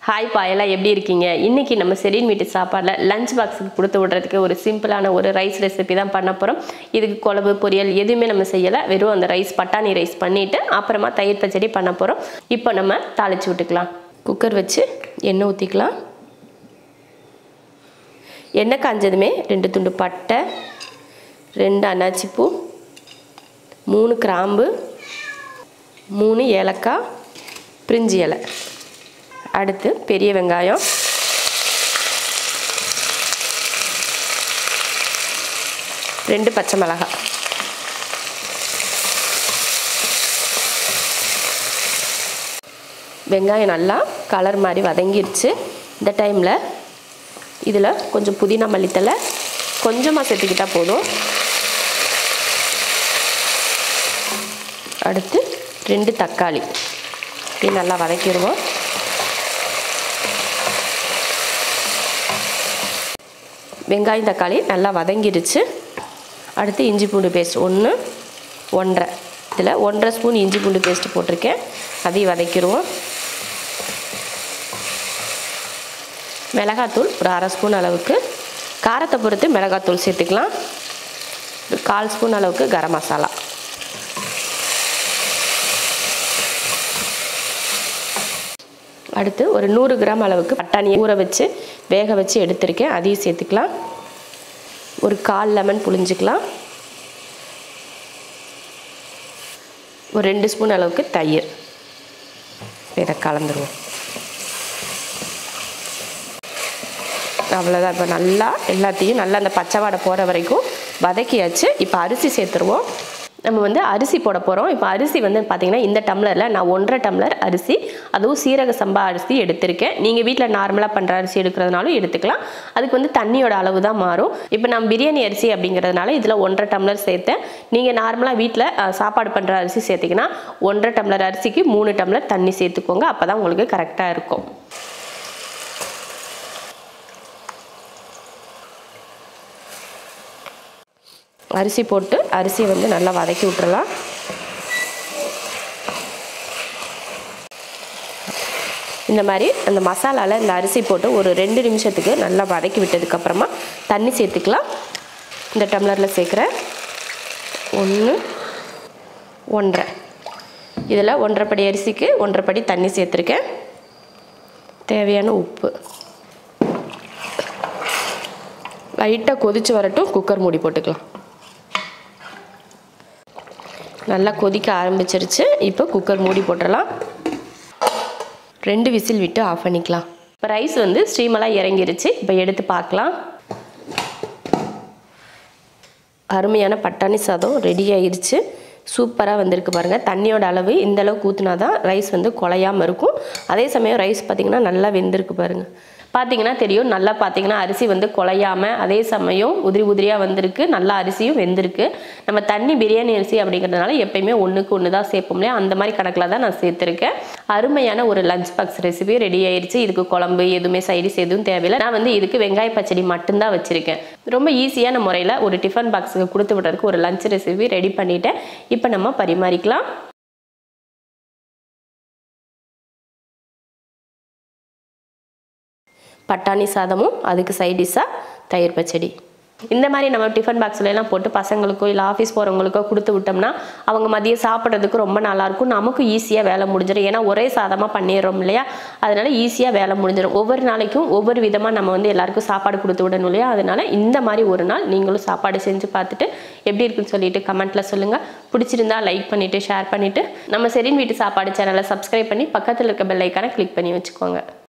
Hi பா எல்லாம் எப்படி இருக்கீங்க? இன்னைக்கு நம்ம செரின் வீட்டு சாப்பாடுல லஞ்ச் பாக்ஸுக்கு கொடுத்து விடுறதுக்கு ஒரு சிம்பிளான ஒரு ரைஸ் ரெசிபி தான் பண்ண போகிறோம். இதுக்கு குழம்பு பொரியல் எதுவுமே நம்ம செய்யலை, வெறும் அந்த ரைஸ் பட்டாணி ரைஸ் பண்ணிவிட்டு அப்புறமா தயிர் பச்சடி பண்ண போகிறோம். இப்போ நம்ம தாளித்து விட்டுக்கலாம். குக்கர் வச்சு எண்ணெய் ஊற்றிக்கலாம். எண்ணெய் காஞ்சதுமே 2 துண்டு பட்டை, 2 அன்னாச்சிப்பூ, 3 கிராம்பு, 3 ஏலக்காய், பிரிஞ்சி இலை, அடுத்து பெரிய வெங்காயம், ரெண்டு பச்சை மிளகாய், வெங்காயம் நல்லா கலர் மாதிரி வதங்கிடுச்சு. இந்த டைமில் இதில் கொஞ்சம் புதினா மல்லித்தலை கொஞ்சமாக சேர்த்துக்கிட்டால் போதும். அடுத்து 2 தக்காளி இது நல்லா வதக்கிடுவோம். வெங்காயம் தக்காளி நல்லா வதங்கிடுச்சு. அடுத்து இஞ்சி பூண்டு பேஸ்ட் 1, 1.5 இதில் 1.5 ஸ்பூன் இஞ்சி பூண்டு பேஸ்ட்டு போட்டிருக்கேன். அதையும் வதக்கிடுவோம். மிளகாத்தூள் ஒரு 1/2 ஸ்பூன் அளவுக்கு, காரத்தை பொறுத்து மிளகாத்தூள் சேர்த்துக்கலாம். 1/4 ஸ்பூன் அளவுக்கு கரம் மசாலா, அடுத்து ஒரு 100 கிராம் அளவுக்கு பட்டாணியை ஊற வச்சு வேக வச்சு எடுத்திருக்கேன். அதையும் சேர்த்துக்கலாம். ஒரு 1/4 லெமன் புழிஞ்சிக்கலாம். ஒரு 2 ஸ்பூன் அளவுக்கு தயிர், இதை கலந்துருவோம். அவ்வளோதான். இப்போ நல்லா எல்லாத்தையும் நல்லா அந்த பச்சை வாடை போகிற வரைக்கும் வதக்கியாச்சு. இப்போ அரிசி சேர்த்துருவோம். நம்ம அரிசி போட போகிறோம். இப்போ அரிசி பார்த்திங்கன்னா இந்த டம்ளரில் நான் 1.5 டம்ளர் அரிசி, அதுவும் சீரக சம்பா அரிசி எடுத்திருக்கேன். நீங்கள் வீட்டில் நார்மலாக பண்ணுற அரிசி எடுக்கிறதுனாலும் எடுத்துக்கலாம். அதுக்கு தண்ணியோட அளவு தான் மாறும். இப்போ நான் பிரியாணி அரிசி அப்படிங்கிறதுனால இதில் 1.5 டம்ளர் சேர்த்தேன். நீங்கள் நார்மலாக வீட்டில் சாப்பாடு பண்ணுற அரிசி சேர்த்திங்கன்னா 1.5 டம்ளர் அரிசிக்கு 3 டம்ளர் தண்ணி சேர்த்துக்கோங்க. அப்போ தான் உங்களுக்கு கரெக்டாக இருக்கும். அரிசி போட்டு அரிசியை நல்லா வதக்கி விட்டுறலாம். இந்த மாதிரி அந்த மசாலாவில் இந்த அரிசி போட்டு ஒரு 2 நிமிஷத்துக்கு நல்லா வதக்கி விட்டதுக்கப்புறமா தண்ணி சேர்த்துக்கலாம். இந்த டம்ளரில் சேர்க்குறேன் 1, 1.5 இதில் 1.5 படி அரிசிக்கு 1.5 படி தண்ணி சேர்த்துருக்கேன். தேவையான உப்பு, லைட்டாக கொதித்து வரட்டும். குக்கர் மூடி போட்டுக்கலாம். நல்லா கொதிக்க ஆரம்பிச்சிருச்சு. இப்போ குக்கர் மூடி போட்டுடலாம். 2 விசில் விட்டு ஆஃப் பண்ணிக்கலாம். இப்போ ரைஸ் ஸ்டீமெல்லாம் இறங்கிருச்சு. இப்போ எடுத்து பார்க்கலாம். அருமையான பட்டாணி சாதம் ரெடி ஆயிடுச்சு. சூப்பராக வந்திருக்கு பாருங்கள். தண்ணியோட அளவு இந்த அளவுக்கு ஊற்றினா தான் ரைஸ் குலையாமல் இருக்கும். அதே சமயம் ரைஸ் பார்த்திங்கன்னா நல்லா வெந்திருக்கு பாருங்கள். பார்த்திங்கன்னா தெரியும். நல்லா பார்த்திங்கன்னா அரிசி குலையாமல், அதே சமயம் உதிரி உதிரியாக வந்திருக்கு. நல்லா அரிசியும் வெந்திருக்கு. நம்ம தண்ணி பிரியாணி அரிசி அப்படிங்கிறதுனால எப்பயுமே 1க்கு 1 தான் சேர்ப்போம் இல்லையா, அந்த மாதிரி கணக்கில் தான் நான் சேர்த்துருக்கேன். அருமையான ஒரு லஞ்ச் பாக்ஸ் ரெசிபி ரெடி ஆயிடுச்சு. இதுக்கு குழம்பு எதுவுமே சைடிஸ் எதுவும் தேவையில்லை. நான் இதுக்கு வெங்காய பச்சடி மட்டும்தான் வச்சுருக்கேன். ரொம்ப ஈஸியான முறையில் ஒரு டிஃபன் பாக்ஸுக்கு கொடுத்து விடுறதுக்கு ஒரு லஞ்ச் ரெசிபி ரெடி பண்ணிவிட்டேன். இப்போ நம்ம பரிமாறிக்கலாம். பட்டாணி சாதமும் அதுக்கு சைடிஷாக தயிர் பச்சடி. இந்த மாதிரி நம்ம டிஃபன் பாக்ஸ்லாம் போட்டு பசங்களுக்கோ இல்லை ஆஃபீஸ் போகிறவங்களுக்கோ கொடுத்து விட்டோம்னா அவங்க மதியம் சாப்பிட்றதுக்கு ரொம்ப நல்லாயிருக்கும். நமக்கு ஈஸியாக வேலை முடிஞ்சிடும். ஏன்னா ஒரே சாதமாக பண்ணிடுறோம் இல்லையா, அதனால் ஈஸியாக வேலை முடிஞ்சிடும். ஒவ்வொரு நாளைக்கும் ஒவ்வொரு விதமாக நம்ம எல்லாருக்கும் சாப்பாடு கொடுத்து விடணும் இல்லையா, அதனால் இந்த மாதிரி ஒரு நாள் நீங்களும் சாப்பாடு செஞ்சு பார்த்துட்டு எப்படி இருக்குன்னு சொல்லிட்டு கமெண்ட்டில் சொல்லுங்கள். பிடிச்சிருந்தா லைக் பண்ணிவிட்டு ஷேர் பண்ணிவிட்டு நம்ம செரின் வீட்டு சாப்பாடு சேனலை சப்ஸ்கிரைப் பண்ணி பக்கத்தில் இருக்க பெல் ஐக்கானை கிளிக் பண்ணி வச்சுக்கோங்க.